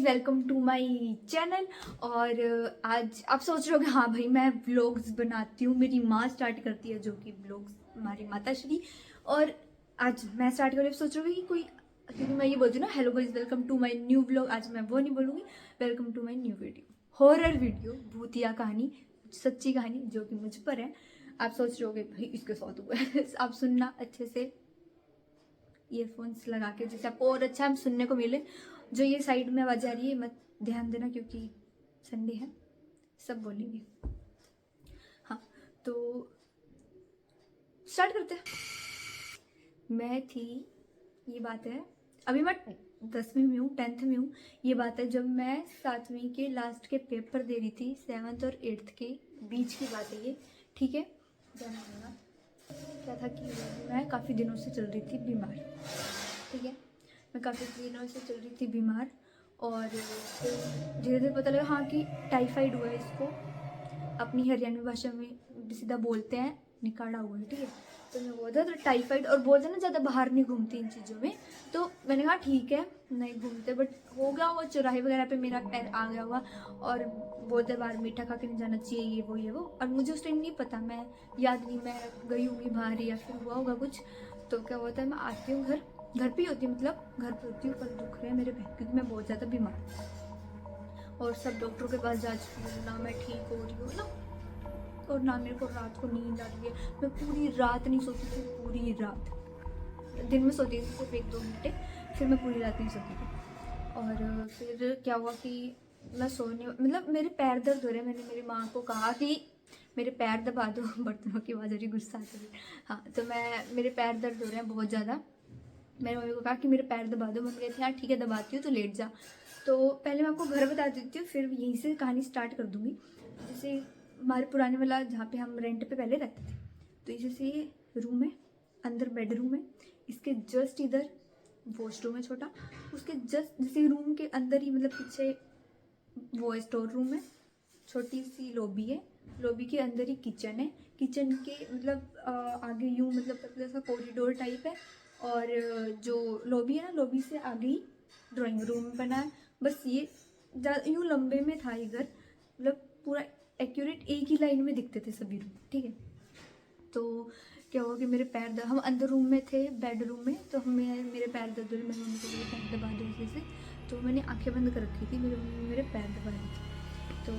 Guys, welcome to my channel. और आज आप सोच रहे हो हाँ भाई मैं व्लॉग्स बनाती हूँ, मेरी माँ स्टार्ट करती है जो कि व्लॉग्स हमारी माता श्री। और आज मैं स्टार्ट कर रही हूँ, सोच रही कि कोई, क्योंकि मैं ये बोलती हूँ ना hello guys welcome to my new vlog, आज मैं वो नहीं बोलूँगी, welcome to my new video, horror video, भूतिया कहानी, सच्ची कहानी जो कि मुझ पर है। आप सोच रहे होगे भाई इसके साथ हुआ है आप सुनना अच्छे से ईयरफोन्स लगा के, जिससे आपको और अच्छा हम सुनने को मिले। जो ये साइड में आवाज़ आ रही है मत ध्यान देना, क्योंकि संडे है, सब बोलेंगे। हाँ, तो स्टार्ट करते हैं। मैं थी, ये बात है, अभी मैं 10वीं में हूँ, 10th में हूँ। ये बात है जब मैं 7वीं के लास्ट के पेपर दे रही थी, 7th और 8th के बीच की बात है ये, ठीक है। क्या था कि मैं काफ़ी दिनों से चल रही थी बीमार, ठीक है। मैं काफ़ी दिनों से चल रही थी बीमार, और धीरे धीरे पता लगा हाँ कि टाइफाइड हुआ है, इसको अपनी हरियाणवी भाषा में सीधा बोलते हैं निकाड़ा हुआ है, ठीक है। तो मैं बोलता तो टाइफाइड, और बोलते ना ज़्यादा बाहर नहीं घूमती इन चीज़ों में, तो मैंने कहा ठीक है नहीं घूमते, बट हो गया वो चौराहे वगैरह पे मेरा पैर आ गया हुआ, और बोलते बाहर मीठा खा के नहीं जाना चाहिए, ये वो। और मुझे उस टाइम नहीं पता, मैं याद नहीं, मैं गई होंगी बाहर या फिर हुआ होगा कुछ। तो क्या होता है, मैं आती हूँ घर पे ही होती हूँ, मतलब घर पे होती हूँ, पर दुख रहे हैं मेरे पैर क्योंकि मैं बहुत ज़्यादा बीमार हूँ, और सब डॉक्टरों के पास जा चुकी हूँ ना, मैं ठीक हो रही हूँ ना, और ना मेरे को रात को नींद आ रही है। मैं पूरी रात नहीं सोती थी, पूरी रात, दिन में सोती थी सिर्फ 1-2 घंटे, फिर मैं पूरी रात नहीं सोती थी। और फिर क्या हुआ कि मैं सोने, मतलब मेरे पैर दर्द हो रहे हैं, मैंने मेरी माँ को कहा कि मेरे पैर दबा दो बर्तनों की आवाज़ आ रही, गुस्सा आता है। हाँ, तो मेरे पैर दर्द हो रहे हैं बहुत ज़्यादा, मेरी मम्मी को कहा कि मेरे पैर दबा दो। मम्मी कहती हाँ ठीक है दबाती हूँ, तो लेट जा। तो पहले मैं आपको घर बता देती हूँ, फिर यहीं से कहानी स्टार्ट कर दूँगी। जैसे हमारे पुराने वाला जहाँ पे हम रेंट पे पहले रहते थे, तो जैसे ये रूम है, अंदर बेडरूम है, इसके जस्ट इधर वॉशरूम है छोटा, उसके जस्ट जैसे रूम के अंदर ही, मतलब पीछे वो स्टोर रूम है, छोटी सी लॉबी है, लॉबी के अंदर ही किचन है, किचन के मतलब आगे यूँ मतलब पतला सा कॉरिडोर टाइप है, और जो लॉबी है ना, लॉबी से आगे ही ड्राइंग रूम बना है। बस ये यूँ लंबे में था ये घर, मतलब पूरा एक्यूरेट एक ही लाइन में दिखते थे सभी रूम, ठीक है। तो क्या हुआ कि मेरे पैर दर्द, हम अंदर रूम में थे बेडरूम में, तो हमें मेरे पैर दर्द हुए, मेरी मम्मी को मेरे पैर दबा दो ऐसे से, तो मैंने आंखें बंद कर रखी थी, मेरी मम्मी मेरे पैर दबा रही थी। तो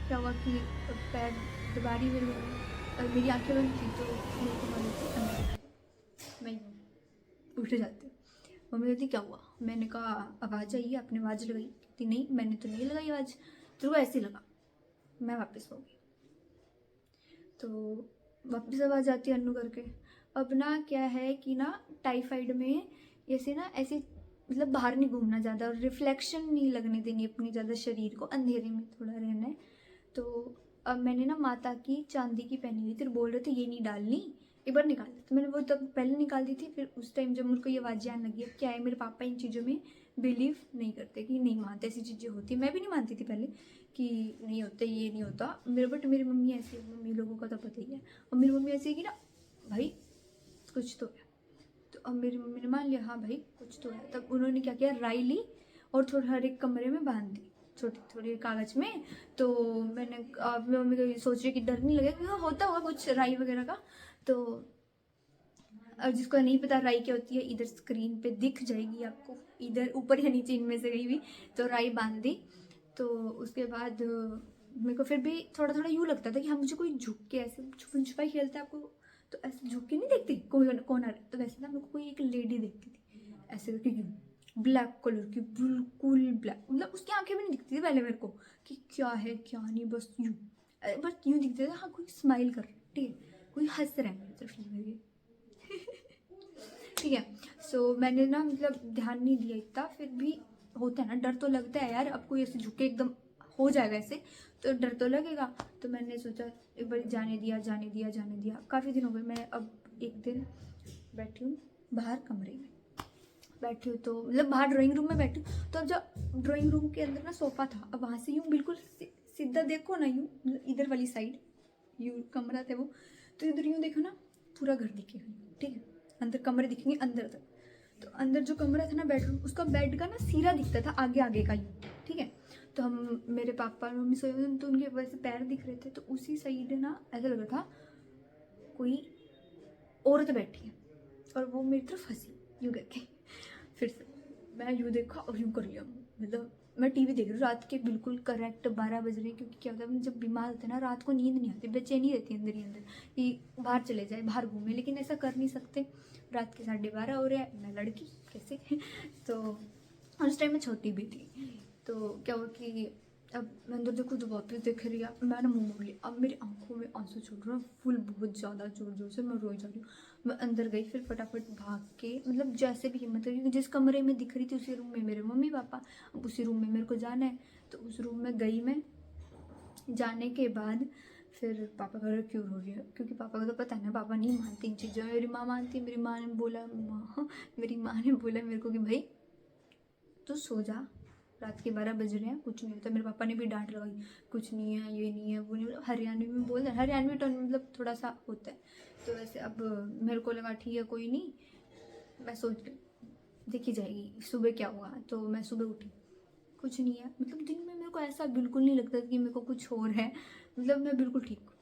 क्या हुआ कि पैर दबा रही मेरी मम्मी, और मेरी आंखें बंद थी, तो मेरे को मालूम थी अंदर मैं उठ जाती हूँ। मम्मी कहती क्या हुआ, मैंने कहा आवाज़ आई है, आपने आवाज़ लगाई? कहती नहीं मैंने तो नहीं लगाई आवाज़, तेरे को ऐसे लगा। मैं वापस सो गई, तो वापस आवाज़ आती है अन्नू करके। अब ना क्या है कि ना टाइफाइड में ऐसे ना ऐसे, मतलब बाहर नहीं घूमना ज़्यादा, और रिफ्लेक्शन नहीं लगने देनी अपनी ज़्यादा, शरीर को अंधेरे में थोड़ा रहना है। तो अब मैंने ना माता की चांदी की पहनी हुई थी, बोल रहे थे ये नहीं डालनी, एक बार निकाल दी, तो मैंने वो तब पहले निकाल दी थी। फिर उस टाइम जब मुझको ये आवाज़ें आने लगी, अब क्या है मेरे पापा इन चीज़ों में बिलीव नहीं करते, कि नहीं मानते ऐसी चीज़ें होती, मैं भी नहीं मानती थी पहले कि नहीं होता ये नहीं होता मेरे, बट मेरी मम्मी ऐसी है, मम्मी लोगों का तो पता ही है, और मेरी मम्मी ऐसी है कि ना भाई कुछ तो है। तो अब मेरी मम्मी ने मान लिया हाँ भाई कुछ तो है, तब उन्होंने क्या किया, राई ली और थोड़ा हर एक कमरे में बांध दी छोटी थोड़ी कागज़ में। तो मैंने मम्मी को सोच रही कि डर नहीं लगेगा, क्योंकि होता होगा कुछ राई वगैरह का। तो अब जिसको नहीं पता राई क्या होती है, इधर स्क्रीन पे दिख जाएगी आपको, इधर ऊपर या नीचे इनमें से कहीं भी। तो राई बांध दी, तो उसके बाद मेरे को फिर भी थोड़ा थोड़ा यूँ लगता था कि हाँ मुझे कोई झुक के ऐसे छुपन छुपाई खेलता है आपको, तो ऐसे झुक के नहीं देखती कोई कौन आ रहा है, तो वैसे ना मेरे को कोई एक लेडी देखती थी ऐसे करके, ब्लैक कलर की, बिल्कुल ब्लैक, मतलब उसकी आंखें भी नहीं दिखती थी पहले मेरे को कि क्या है क्या नहीं, बस यूँ दिखते थे, हाँ कोई स्माइल कर रहा है, ठीक है, कोई हंस रहा है मेरी तरफ ये करके, ठीक है। सो मैंने ना मतलब ध्यान नहीं दिया इतना, फिर भी होता है ना डर तो लगता है यार, अब कोई ऐसे झुके एकदम हो जाएगा ऐसे, तो डर तो लगेगा। तो मैंने सोचा एक बार जाने दिया जाने दिया जाने दिया, काफ़ी दिन हो गए। मैं अब एक दिन बैठी हूँ बाहर कमरे में बैठी हूँ, तो मतलब बाहर ड्राइंग रूम में बैठी हूँ, तो अब जब ड्राइंग रूम के अंदर ना सोफ़ा था, अब वहाँ से यूँ बिल्कुल सीधा देखो ना, यूँ मतलब इधर वाली साइड यूँ कमरा था वो, तो इधर यूँ देखो ना पूरा घर दिखेगा, ठीक है, अंदर कमरे दिखेंगे अंदर तक। तो अंदर जो कमरा था ना बेडरूम, उसका बेड का ना सिरा दिखता था आगे आगे का ही, ठीक है। तो हम, मेरे पापा और मम्मी सोए हुए, तो उनके वैसे पैर दिख रहे थे, तो उसी साइड ना ऐसा लग रहा था कोई औरत बैठी है और वो मेरी तरफ हंसी यूँ करके। फिर से मैं यूँ देखा और यूँ कर लिया, मतलब मैं टीवी देख रही हूँ रात के बिल्कुल करेक्ट 12 बज रहे, क्योंकि क्या होता है जब बीमार होते हैं ना रात को नींद नहीं आती, बेचैनी रहती है अंदर ही अंदर कि बाहर चले जाए, बाहर घूमे, लेकिन ऐसा कर नहीं सकते। रात के 12:30 हो रहे हैं, मैं लड़की कैसे तो उस टाइम में छोटी भी थी। तो क्या हुआ कि अब मैं अंदर देखूँ तो वापस देख रही है, मैंने मुँह मोड़ लिया। अब मेरी आंखों में आंसू छूट रहे हैं फुल, बहुत ज़्यादा जोर जोर से, मैं रोई जा रही हूँ। मैं अंदर गई, फिर फटाफट भाग के, मतलब जैसे भी हिम्मत हुई, क्योंकि जिस कमरे में दिख रही थी उसी रूम में मेरे मम्मी पापा, अब उसी रूम में मेरे को जाना है। तो उस रूम में गई मैं, जाने के बाद फिर पापा कह रहे क्यों रो रही है, क्योंकि पापा को तो पता है ना, पापा नहीं मानती इन चीज़ों में, मेरी माँ मानती है। मेरी माँ ने बोला मेरे को कि भाई तू सो जा, रात के 12 बज रहे हैं, कुछ नहीं होता। मेरे पापा ने भी डांट लगाई, कुछ नहीं है, ये नहीं है, वो नहीं, मतलब हरियाणवी में बोल रहे, हरियाणवी टोन में मतलब थोड़ा सा होता है। तो वैसे अब मेरे को लगा ठीक है कोई नहीं, मैं सोच देखी जाएगी सुबह क्या हुआ। तो मैं सुबह उठी, कुछ नहीं है, मतलब दिन में मेरे को ऐसा बिल्कुल नहीं लगता कि मेरे को कुछ हो रहा है, मतलब मैं बिल्कुल ठीक हूँ।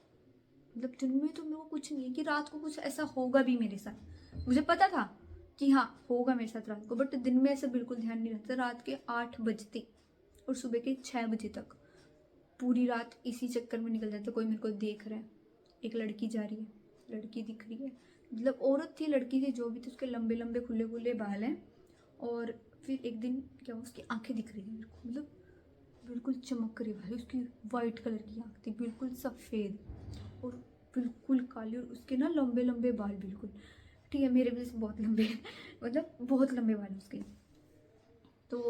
मतलब दिन में तो मेरे को कुछ नहीं है कि रात को कुछ ऐसा होगा भी मेरे साथ, मुझे पता था कि हाँ होगा मेरे साथ रात को, बट दिन में ऐसा बिल्कुल ध्यान नहीं रहता। रात के 8 बजते और सुबह के 6 बजे तक पूरी रात इसी चक्कर में निकल जाता। कोई मेरे को देख रहा है, एक लड़की जा रही है, लड़की दिख रही है, मतलब औरत थी लड़की थी जो भी थी, उसके लंबे लंबे खुले खुले बाल हैं। और फिर एक दिन क्या हुआ, उसकी आंखें दिख रही है मेरे को, मतलब बिल्कुल चमक रही भाई, उसकी वाइट कलर की आँख थी, बिल्कुल सफ़ेद और बिल्कुल काली, और उसके ना लंबे लंबे बाल बिल्कुल, ठीक है मेरे वजह से बहुत लंबे हैं, मतलब बहुत लंबे बाल उसके। तो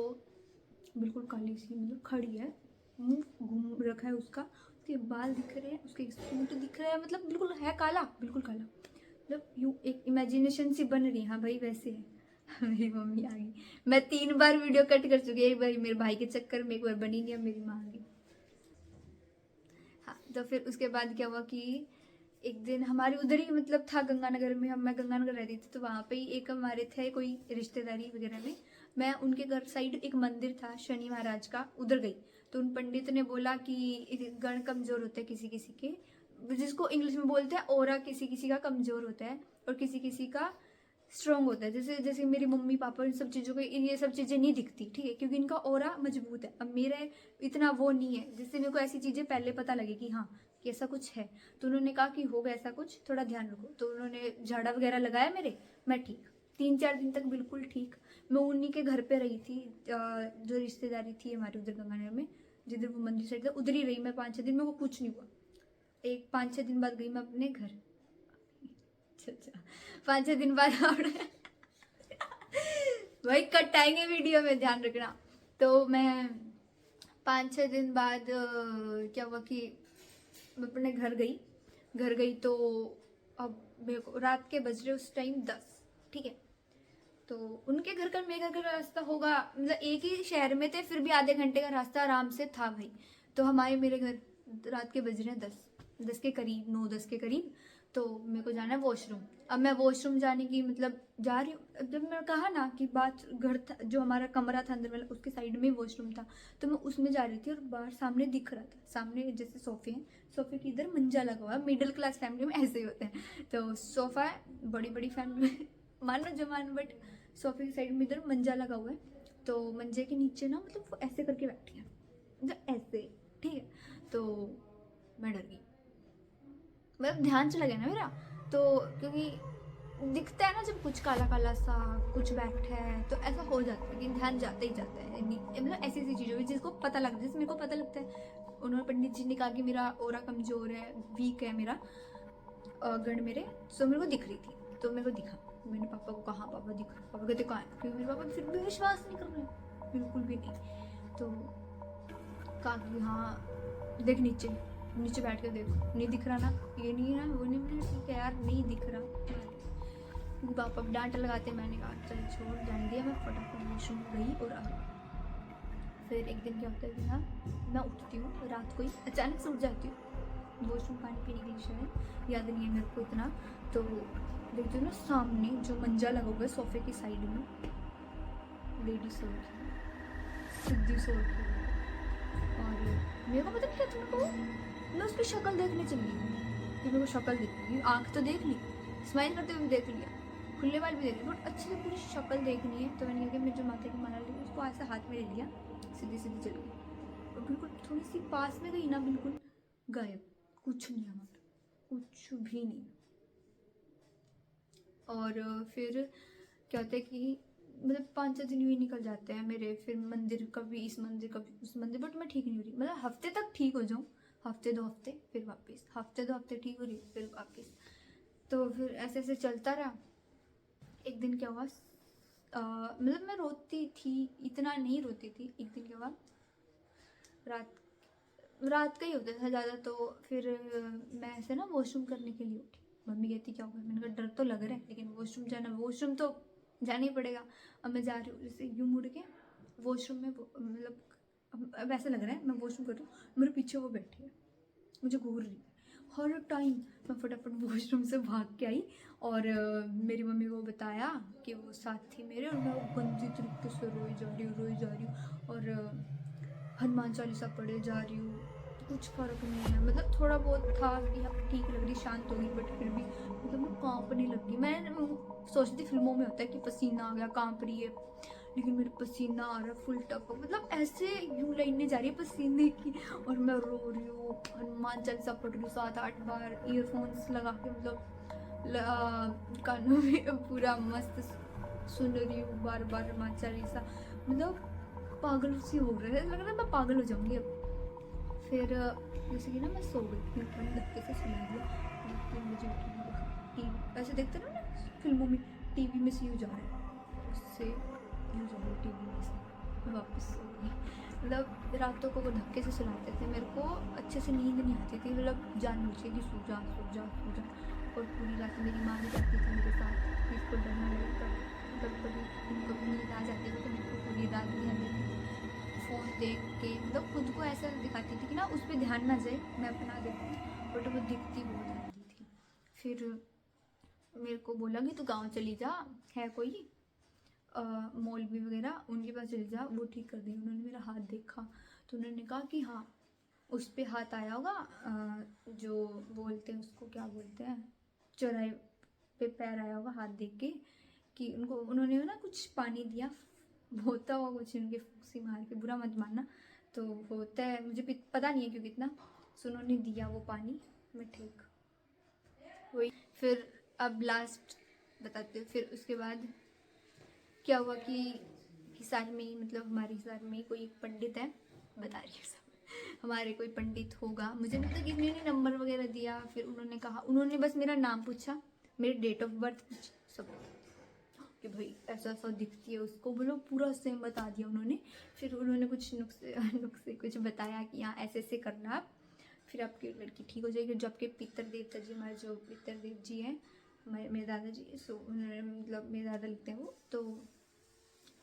बिल्कुल काली सी, मतलब खड़ी है, मुंह घूम रखा है उसका, उसके बाल दिख रहे हैं, उसके सूट दिख रहा है, मतलब बिल्कुल है काला, बिल्कुल काला, मतलब यूँ एक इमेजिनेशन सी बन रही है, हाँ भाई वैसे है। मेरी मम्मी आ गई, मैं 3 बार वीडियो कट कर चुकी, एक बार मेरे भाई के चक्कर में, एक बार बनी नहीं, अब मेरी माँ आ गई। हाँ तो फिर उसके बाद क्या हुआ कि एक दिन हमारे उधर ही मतलब था गंगानगर में, मैं गंगानगर रहती थी, तो वहाँ पे ही एक हमारे थे कोई रिश्तेदारी वगैरह में, मैं उनके घर साइड एक मंदिर था शनि महाराज का, उधर गई। तो उन पंडित ने बोला कि गण कमजोर होते हैं किसी किसी के, जिसको इंग्लिश में बोलते हैं ओरा, किसी किसी का कमजोर होता है और किसी किसी का स्ट्रॉन्ग होता है। जैसे जैसे मेरी मम्मी पापा इन सब चीज़ों को, ये सब चीज़ें नहीं दिखती, ठीक है, क्योंकि इनका ओरा मजबूत है। अब मेरा इतना वो नहीं है, जिससे मेरे को ऐसी चीज़ें पहले पता लगे कि हाँ कि ऐसा कुछ है। तो उन्होंने कहा कि होगा ऐसा कुछ, थोड़ा ध्यान रखो। तो उन्होंने झाड़ा वगैरह लगाया मेरे, मैं ठीक 3-4 दिन तक बिल्कुल ठीक। मैं उन्हीं के घर पे रही थी, जो रिश्तेदारी थी हमारे उधर गंगानगर में, जिधर वो मंदिर साइड था, उधर ही रही मैं 5-6 दिन, मेरे को कुछ नहीं हुआ। एक 5-6 दिन बाद गई मैं अपने घर। अच्छा 5-6 दिन बाद भाई कट आएंगे वीडियो में, ध्यान रखना। तो मैं 5-6 दिन बाद क्या हुआ कि मैं अपने घर गई तो अब मेरे को रात के बज रहे उस टाइम 10, ठीक है। तो उनके घर का मेरे घर का रास्ता होगा, मतलब एक ही शहर में थे, फिर भी आधे घंटे का रास्ता आराम से था भाई। तो हमारे मेरे घर रात के बज रहे हैं 10 के करीब, 9-10 के करीब। तो मेरे को जाना है वॉशरूम। अब मैं वॉशरूम जाने की मतलब जा रही हूँ, जब मैंने कहा ना कि बात घर था, जो हमारा कमरा था अंदर वाला, उसके साइड में ही वॉशरूम था, तो मैं उसमें जा रही थी और बाहर सामने दिख रहा था, सामने जैसे सोफे हैं, सोफे की इधर मंजा लगा हुआ है, मिडिल क्लास फैमिली में ऐसे ही होते हैं। तो सोफा है, बड़ी बड़ी फैमिली में मानो जो मान, बट सोफे की साइड में इधर मंजा लगा हुआ है। तो मंजे के नीचे ना मतलब वो ऐसे करके बैठी है, मतलब ऐसे, ठीक है। तो मैं डर गई, मतलब ध्यान चला गया ना मेरा। तो क्योंकि दिखता है ना जब कुछ काला काला सा कुछ बैठा है, तो ऐसा हो जाता है कि ध्यान जाता ही जाता है, मतलब ऐसी ऐसी चीज़ों में जिसको पता लगता है, जैसे मेरे को पता लगता है। उन्होंने पंडित जी ने कहा कि मेरा ओरा कमज़ोर है, वीक है मेरा गण मेरे, सो मेरे को दिख रही थी। तो मेरे को दिखा, मैंने पापा को कहा, पापा दिख रहा, पापा कहते कहाँ है, क्योंकि मेरे पापा फिर भी विश्वास नहीं कर रहे, बिल्कुल भी नहीं। तो कहा कि हाँ देख नीचे, नीचे बैठ कर देखो, नहीं दिख रहा ना, ये नहीं है वो नहीं, मैंने ठीक है यार नहीं दिख रहा, क्योंकि पापा डांट लगाते। मैंने कहा चल छोड़, जान दिया। मैं फटाफट वॉशरूम गई और आ गई। फिर एक दिन क्या होता है कि हाँ मैं उठती हूँ रात को ही, अचानक से उठ जाती हूँ, वॉशरूम पानी पीने के लिए, शायद याद नहीं है मेरे को इतना। तो देखते हो ना सामने जो मंजा लगा हुआ है सोफे की साइड में, लेडी सो रखी, सिद्धि सो रखी है। और मेरे को पता क्या था, मेरे को मैं उसकी शक्ल देखने चली गई कि मेरे को शक्ल देखनी, आँख तो देख ली, स्माइल करते हुए भी देख लिया, खुले बाल भी देख लिया, बट अच्छे से पूरी शक्ल देखनी है। तो मैंने क्या किया, मेरे जो माथे की माला ली उसको ऐसा हाथ में ले लिया, सीधी सीधी चल गई और बिल्कुल थोड़ी सी पास में गई ना, बिल्कुल गायब, कुछ नहीं हमारा, कुछ भी नहीं। और फिर क्या होता है कि मतलब 5-6 दिन यूँ ही निकल जाते हैं मेरे, फिर मंदिर कभी इस मंदिर कभी उस मंदिर, बट मैं ठीक नहीं हो रही, मतलब हफ्ते तक ठीक हो जाऊँ, हफ्ते 2 हफ्ते फिर वापस, हफ्ते 2 हफ्ते ठीक हो रही फिर वापस। तो फिर ऐसे ऐसे चलता रहा। एक दिन क्या हुआ, मतलब मैं रोती थी, इतना नहीं रोती थी। एक दिन क्या हुआ, रात रात का ही होता था ज़्यादा। तो फिर मैं ऐसे ना वॉशरूम करने के लिए उठी, मम्मी कहती क्या होगा, मैंने कहा डर तो लग रहा है लेकिन वॉशरूम जाना, वॉशरूम तो जाना ही पड़ेगा। अब मैं जा रही हूँ जैसे यूँ मुड़ के वॉशरूम में, मतलब अब ऐसा लग रहा है मैं वॉशरूम कर रही हूँ, मेरे पीछे वो बैठी है, मुझे घूर रही है हर टाइम। मैं फटाफट वॉशरूम से भाग के आई और मेरी मम्मी को बताया कि वो साथ थी मेरे, और मैं गंदी तरीके से रोई जा रही हूँ और हनुमान चालीसा पढ़े जा रही हूँ, कुछ फ़र्क नहीं है। मतलब थोड़ा बहुत था कि अब ठीक लग रही, शांत होगी, बट फिर भी मतलब मैं काँपने लगी। मैं सोचती थी फिल्मों में होता है कि पसीना आ गया, काँप रही है, लेकिन मेरे पसीना आ रहा है फुल टप, मतलब ऐसे यूँ लाइनें जा रही है पसीने की, और मैं रो रही हूँ, हनुमान चालीसा पढ़ रही हूँ 7-8 बार, ईयरफोन्स लगा के, मतलब कानों में पूरा मस्त सुन रही हूँ बार बार हनुमान चालीसा। मतलब पागल सी हो रहा है, लग रहा है मैं पागल हो जाऊंगी अब। फिर जैसे कि ना मैं सो गई, फिर मैंने धक्के से सुला दिया, 3 बजे उठी, टीवी ऐसे देखते ना फिल्मों में, टीवी में से यूँ जा रहा है, उससे यूँ जा रही है टीवी में से, वापस सो गई। मतलब रातों को वो धक्के से सुलाते थे, मेरे को अच्छे से नींद नहीं आती थी, मतलब जान मुझे कि सो जा सो जा सो जा। और पूरी रात मेरी माँ भी रहती थी मेरे साथ कि इसको डरना लगेगा, मतलब कभी उनको नींद आ जाती थी तो मेरे को पूरी रात नहीं आती थी। फ़ोन देख के मतलब खुद को ऐसा दिखाती थी कि ना उस पर ध्यान ना जाए, मैं अपना देखूँ, बट वो दिखती बहुत आती थी। फिर मेरे को बोला कि तू गाँव चली जा, है कोई मौलवी वगैरह, उनके पास चली जा, वो ठीक कर देंगे। उन्होंने मेरा हाथ देखा तो उन्होंने कहा कि हाँ उस पर हाथ आया होगा, जो बोलते हैं उसको क्या बोलते हैं, चौराहे पे पैर आया होगा, हाथ देख के कि उनको उन्होंने ना कुछ पानी दिया, होता हुआ कुछ उनके फूंसी मार के, बुरा मत मानना, तो होता है, मुझे पता नहीं है क्यों कितना, सो उन्होंने दिया वो पानी, मैं ठीक वही। फिर अब लास्ट बताते हो, फिर उसके बाद क्या हुआ कि हिसार में ही, मतलब हमारे हिसार में ही कोई एक पंडित है, बता रही हूँ सब, हमारे कोई पंडित होगा, मुझे मतलब किसी ने नंबर वगैरह दिया, फिर उन्होंने कहा, उन्होंने बस मेरा नाम पूछा, मेरी डेट ऑफ बर्थ पूछी, सब कि भाई ऐसा ऐसा दिखती है उसको, बोलो पूरा सेम बता दिया उन्होंने। फिर उन्होंने कुछ नुस्खे कुछ बताया कि हाँ ऐसे ऐसे करना आप, फिर आपकी लड़की ठीक हो जाएगी। जो आपके पितर देवता जी, हमारे जो पितर देव जी हैं, मेरे दादाजी, सो उन्होंने मतलब मेरे दादा लिखते हैं वो, तो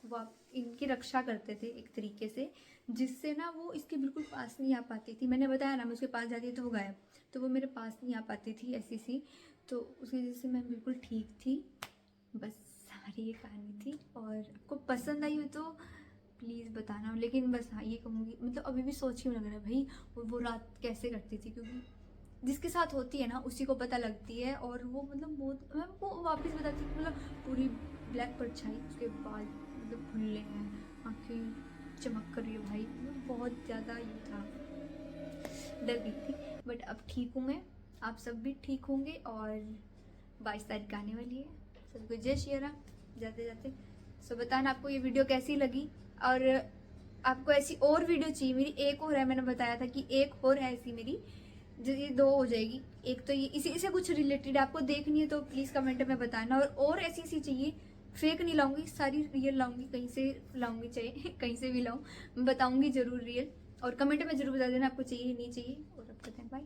वो आप इनकी रक्षा करते थे एक तरीके से, जिससे ना वो इसके बिल्कुल पास नहीं आ पाती थी। मैंने बताया ना मैं उसके पास जाती थी तो वो गायब, तो वो मेरे पास नहीं आ पाती थी ऐसी सी, तो उसकी वजह से मैं बिल्कुल ठीक थी। बस हमारी ये कहानी थी, और आपको पसंद आई हो तो प्लीज़ बताना। लेकिन बस हाँ ये कहूँगी, मतलब अभी भी सोच ही लग रहा है भाई वो रात कैसे करती थी, क्योंकि जिसके साथ होती है ना उसी को पता लगती है। और वो मतलब बहुत, मैं वो वापस बताती हूँ, मतलब पूरी ब्लैक परछाई, उसके बाल मतलब खुले हैं, आँखें चमक कर रही है भाई, मतलब बहुत ज़्यादा ये था, डर गई थी। बट अब ठीक हूँ मैं, आप सब भी ठीक होंगे। और 22 तारीख आने वाली है, सबको जय श्री राम जाते जाते। सो बताना आपको ये वीडियो कैसी लगी, और आपको ऐसी और वीडियो चाहिए मेरी, एक और है, मैंने बताया था कि एक और है ऐसी मेरी, जो ये 2 हो जाएगी। एक तो ये इसी से कुछ रिलेटेड आपको देखनी है तो प्लीज़ कमेंट में बताना, और ऐसी चाहिए, फेक नहीं लाऊंगी, सारी रियल लाऊंगी, कहीं से लाऊंगी चाहिए कहीं से भी लाऊं, मैं बताऊंगी ज़रूर रियल। और कमेंट में ज़रूर बता देना आपको चाहिए नहीं चाहिए। और अब कहते हैं बाय।